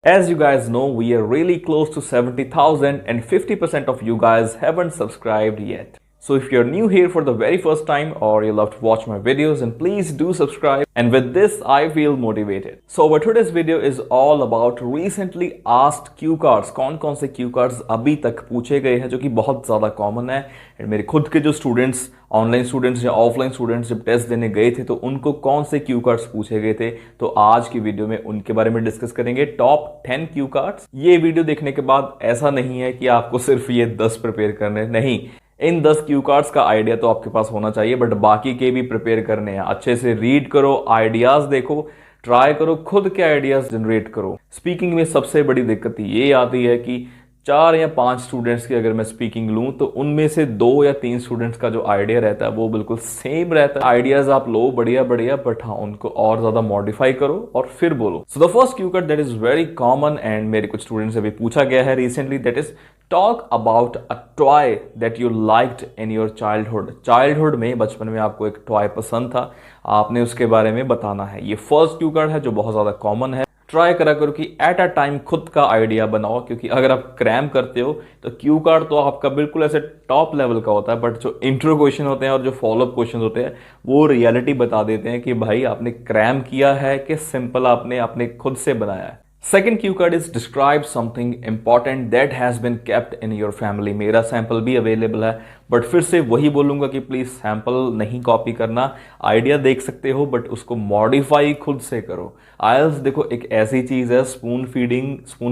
As you guys know, we are really close to 70,000 and 50% of you guys haven't subscribed yet. So if you're new here for the very first time or you love to watch my videos, then please do subscribe. And with this, I feel motivated. So our today's video is all about recently asked cue cards. कौन से cue cards अभी तक पूछे गए हैं जो कि बहुत ज़्यादा कॉमन है. एंड मेरे खुद के जो स्टूडेंट्स, ऑनलाइन स्टूडेंट्स या ऑफलाइन स्टूडेंट्स जब टेस्ट देने गए थे तो उनको कौन से क्यू कार्ड्स पूछे गए थे, तो आज की वीडियो में उनके बारे में डिस्कस करेंगे. Top 10 cue cards. ये वीडियो देखने के बाद ऐसा नहीं है कि आपको सिर्फ ये 10 प्रिपेयर करने, नहीं, इन 10 क्यू कार्ड्स का आइडिया तो आपके पास होना चाहिए, बट बाकी के भी प्रिपेयर करने हैं. अच्छे से रीड करो, आइडियाज देखो, ट्राई करो, खुद के आइडियाज जनरेट करो. स्पीकिंग में सबसे बड़ी दिक्कत ये आती है कि 4 या 5 स्टूडेंट्स की अगर मैं स्पीकिंग लूं तो उनमें से 2 या 3 स्टूडेंट्स का जो आइडिया रहता है वो बिल्कुल सेम रहता है. आइडियाज आप लो बढ़िया बढ़िया, बट हाँ उनको और ज्यादा मॉडिफाई करो और फिर बोलो. So the first Q card that is very common and मेरे कुछ स्टूडेंट्स से भी पूछा गया है recently, that is talk about a toy that you liked in your childhood. Childhood में, बचपन में आपको एक टॉय पसंद था, आपने उसके बारे में बताना है. ये फर्स्ट क्यू कार्ड है जो बहुत ज्यादा कॉमन है. ट्राई करा करो कि एट अ टाइम खुद का आइडिया बनाओ, क्योंकि अगर आप क्रैम करते हो तो क्यू कार्ड तो आपका बिल्कुल ऐसे टॉप लेवल का होता है, बट जो इंट्रो क्वेश्चन होते हैं और जो फॉलोअप क्वेश्चन होते हैं वो रियलिटी बता देते हैं कि भाई आपने क्रैम किया है कि सिंपल आपने खुद से बनाया है. Second Q card is describe something important that has been kept in your family. मेरा सैंपल भी अवेलेबल है, बट फिर से वही बोलूंगा कि प्लीज सैंपल नहीं कॉपी करना. आइडिया देख सकते हो बट उसको मॉडिफाई खुद से करो. आइल्स देखो एक ऐसी चीज है, स्पून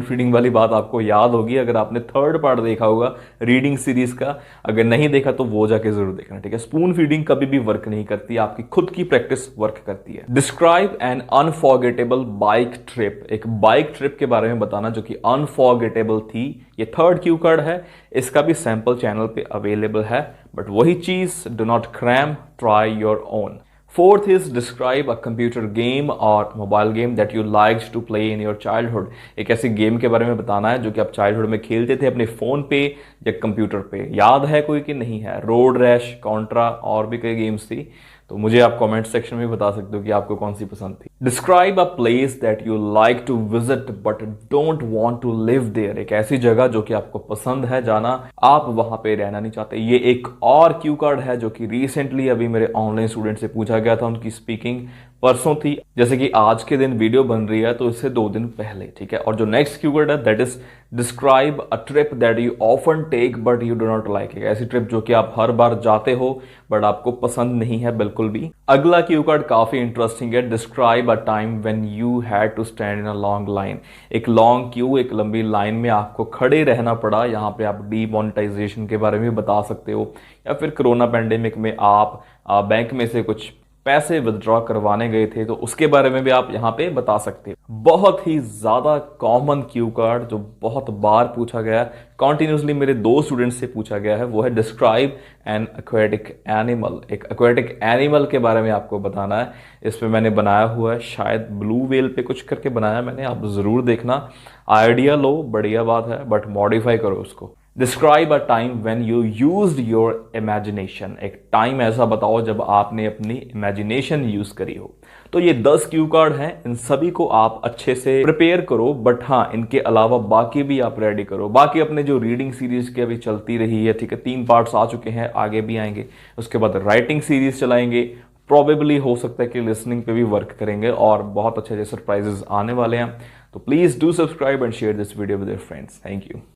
फीडिंग वाली बात आपको याद होगी अगर आपने थर्ड पार्ट देखा होगा रीडिंग सीरीज का. अगर नहीं देखा तो वो जाके जरूर देखना, ठीक है. स्पून फीडिंग कभी भी वर्क नहीं करती, आपकी खुद की प्रैक्टिस वर्क करती है. Describe N unforgettable bike trip. एक बाइक ट्रिप के बारे में बताना जो कि अनफॉरगेटेबल थी. ये थर्ड क्यू कार्ड है, इसका भी सैंपल चैनल पे अवेलेबल है, बट वही चीज, do not cram, try your own. Fourth is describe a computer game और mobile game that you liked to play in your childhood. एक ऐसी गेम के बारे में बताना है जो कि आप चाइल्डहुड में खेलते थे अपने फोन पे या कंप्यूटर पे. याद है कोई कि नहीं है? रोड रैश, कॉन्ट्रा और भी कई गेम्स थी, तो मुझे आप कमेंट सेक्शन में बता सकते हो कि आपको कौन सी पसंद थी. Describe a place that you like to visit but don't want to live there. एक ऐसी जगह जो कि आपको पसंद है जाना, आप वहां पे रहना नहीं चाहते. ये एक और क्यू कार्ड है जो कि रिसेंटली अभी मेरे ऑनलाइन स्टूडेंट से पूछा गया था. उनकी स्पीकिंग परसों थी, जैसे कि आज के दिन वीडियो बन रही है तो इससे 2 दिन पहले, ठीक है. और जो नेक्स्ट क्यू कार्ड है that is describe a trip that you often take but you do not like. एक ऐसी ट्रिप जो कि आप हर बार जाते हो बट आपको पसंद नहीं है बिल्कुल भी. अगला क्यू कार्ड काफी इंटरेस्टिंग है. Describe a time when you had to stand in a long line. एक लॉन्ग क्यू, एक लंबी लाइन में आपको खड़े रहना पड़ा. यहाँ पे आप डीमोनेटाइजेशन के बारे में बता सकते हो, या फिर कोरोना पैंडेमिक में आप बैंक में से कुछ पैसे विदड्रॉ करवाने गए थे तो उसके बारे में भी आप यहाँ पे बता सकते हो. बहुत ही ज्यादा कॉमन क्यू कार्ड जो बहुत बार पूछा गया है, कॉन्टिन्यूसली मेरे 2 स्टूडेंट्स से पूछा गया है, वो है डिस्क्राइब एन एक्वेटिक एनिमल. एक एक्वेटिक एनिमल के बारे में आपको बताना है. इस पे मैंने बनाया हुआ है, शायद ब्लू व्हेल पे कुछ करके बनाया मैंने, आप जरूर देखना. आइडिया लो, बढ़िया बात है, बट मॉडिफाई करो उसको. Describe a time when you used your imagination. एक टाइम ऐसा बताओ जब आपने अपनी इमेजिनेशन यूज करी हो. तो ये 10 क्यू कार्ड हैं, इन सभी को आप अच्छे से प्रिपेयर करो, बट हाँ इनके अलावा बाकी भी आप रेडी करो. बाकी अपने जो रीडिंग सीरीज की अभी चलती रही है, ठीक है, 3 पार्ट्स आ चुके हैं, आगे भी आएंगे. उसके बाद राइटिंग सीरीज चलाएंगे, प्रॉबेबली हो सकता है कि लिसनिंग पे भी वर्क करेंगे और बहुत अच्छे अच्छे सरप्राइजेस आने वाले हैं. तो please do subscribe and share this video with your friends. Thank you.